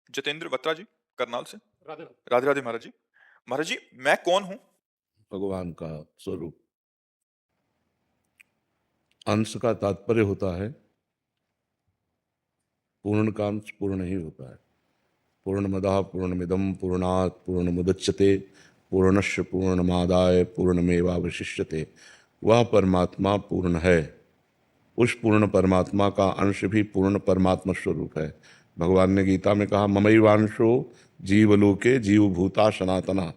जितेंद्र बत्रा जी, करनाल से। राधे राधे। राधे राधे महाराज जी। महाराज जी, मैं कौन हूँ? भगवान का स्वरूप। अंश का तात्पर्य होता है पूर्ण का अंश पूर्ण ही होता है। पूर्णमदः पूर्णमिदं पूर्णात् पूर्णमुदच्यते पूर्णस्य पूर्णमादाय पूर्णमेवावशिष्यते। वह परमात्मा पूर्ण है। उस पूर्ण परमात्मा का अंश भी पूर्ण परमात्मा स्वरूप है। भगवान ने गीता में कहा ममैवांशो जीवलोके जीवभूता सनातना।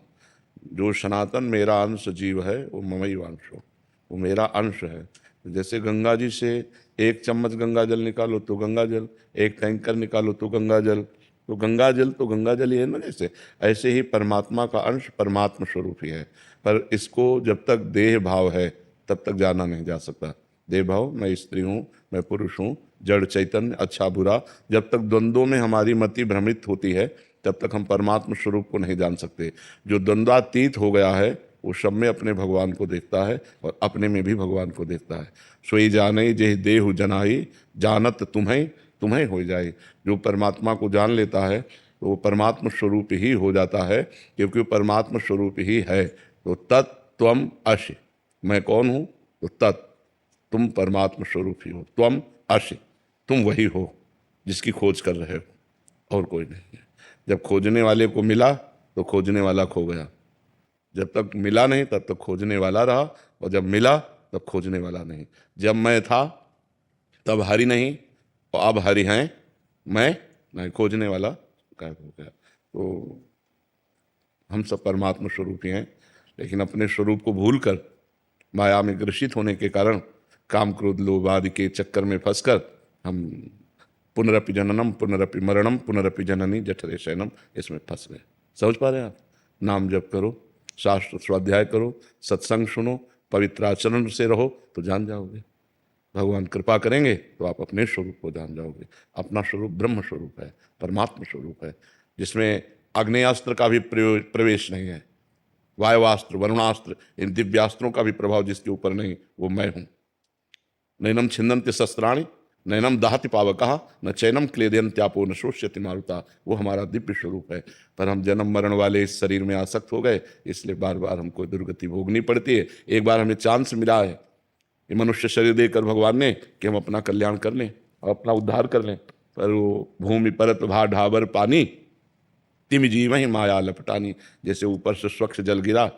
जो सनातन मेरा अंश जीव है वो ममैवांशो, वो मेरा अंश है। जैसे गंगा जी से एक चम्मच गंगा जल निकालो तो गंगा जल, एक टैंकर निकालो तो गंगा जल, तो गंगा जल तो गंगा जल ही है ना। जैसे ऐसे ही परमात्मा का अंश परमात्मा स्वरूप ही है। पर इसको जब तक देह भाव है तब तक जाना नहीं जा सकता। देह भाव, मैं स्त्री हूँ, मैं पुरुष हूँ, जड़ चैतन्य, अच्छा बुरा, जब तक द्वंद्वों में हमारी मति भ्रमित होती है तब तक हम परमात्मा स्वरूप को नहीं जान सकते। जो द्वंद्वातीत हो गया है वो सब में अपने भगवान को देखता है और अपने में भी भगवान को देखता है। सोई जाने जे देहु जनाई जानत तुम्हें तुम्हें हो जाए। जो परमात्मा को जान लेता है तो वो परमात्मा स्वरूप ही हो जाता है, क्योंकि वो परमात्मा स्वरूप ही है। तो तत्त्वम असि, मैं कौन हूँ? तो तत्, तुम परमात्मा स्वरूप ही हो। त्वम असि, तुम वही हो जिसकी खोज कर रहे हो, और कोई नहीं है। जब खोजने वाले को मिला तो खोजने वाला खो गया। जब तक मिला नहीं तब तक खोजने वाला रहा, और जब मिला तब खोजने वाला नहीं। जब मैं था तब हरि नहीं, और अब हरि हैं, मैं नहीं, खोजने वाला गायब हो गया। तो हम सब परमात्मा स्वरूप ही हैं, लेकिन अपने स्वरूप को भूलकर माया में ग्रसित होने के कारण काम क्रोध लोभ आदि के चक्कर में फंसकर हम पुनरपि जननम पुनरपि मरणम पुनरपि जननी जठरे शयनम, इसमें फंस गए। समझ पा रहे हैं आप? नाम जप करो, शास्त्र स्वाध्याय करो, सत्संग सुनो, पवित्र आचरण से रहो तो जान जाओगे। भगवान कृपा करेंगे तो आप अपने स्वरूप को जान जाओगे। अपना स्वरूप ब्रह्म स्वरूप है, परमात्मा स्वरूप है, जिसमें आग्नेयास्त्र का भी प्रवेश नहीं है, वायुवास्त्र वरुणास्त्र इन दिव्यास्त्रों का भी प्रभाव जिसके ऊपर नहीं, वो मैं हूँ। नैनम छिन्दन्ति शस्त्राणि नैनम दहति पावकः न चैनम क्लेदयन्त्यापो न शोष्यति मारुता। वो हमारा दिव्य स्वरूप है। पर हम जन्म मरण वाले इस शरीर में आसक्त हो गए, इसलिए बार बार हमको दुर्गति भोगनी पड़ती है। एक बार हमें चांस मिला है ये मनुष्य शरीर देकर भगवान ने कि हम अपना कल्याण कर लें और अपना उद्धार कर लें, पर वो भूमि परत भा ढाबर पानी तिम जीव ही माया लपटानी। जैसे ऊपर से स्वच्छ जल गिरा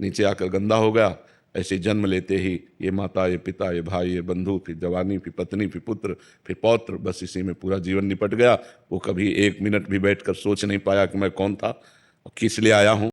नीचे आकर गंदा हो गया, ऐसे जन्म लेते ही ये माता, ये पिता, ये भाई, ये बंधु, फिर जवानी, फिर पत्नी, फिर पुत्र, फिर पौत्र, बस इसी में पूरा जीवन निपट गया। वो कभी एक मिनट भी बैठकर सोच नहीं पाया कि मैं कौन था और किस लिए आया हूँ।